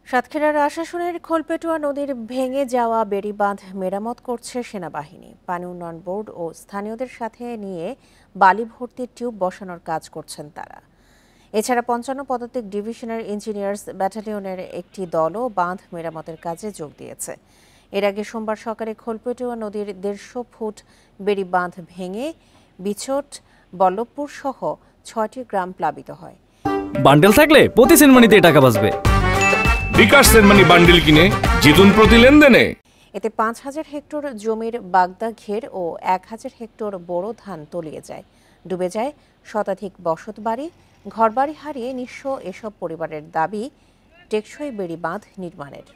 সাতক্ষীরার আশাশুনের খোলপেটুয়া নদীর ভেঙে যাওয়া বেড়িবাঁধ মেরামত করছে সেনাবাহিনী। পানি উন্নয়ন বোর্ড ও স্থানীয়দের সাথে নিয়ে বালি ভর্তি টিউব বসানোর কাজ করছেন তারা। এছাড়া ৫৫ পদাতিক ডিভিশনের ইঞ্জিনিয়ার্স ব্যাটালিয়নের একটি দলও বাঁধ মেরামতের কাজে যোগ দিয়েছে। এর আগে সোমবার সকালে খোলপেটুয়া নদীর ১৫০ ফুট বেড়িবাঁধ ভেঙে বিছট, বল্লভপুর সহ ৬টি গ্রাম প্লাবিত হয়। বান্ডেল থাকলে প্রতি সেনমানিতে টাকা বাঁচবে। বিকাশ সেনমানি বান্ডেল কিনে জিতুন প্রতি লেনদেনে। এতে ৫,০০০ হেক্টর জমির বাগদা ঘের ও ১,০০০ হেক্টর বোরো ধান তলিয়ে যায়, ডুবে যায় শতাধিক বসতবাড়ি। ঘরবাড়ি হারিয়ে নিঃস্ব এসব পরিবারের দাবি টেকসই বেড়িবাঁধ নির্মাণের।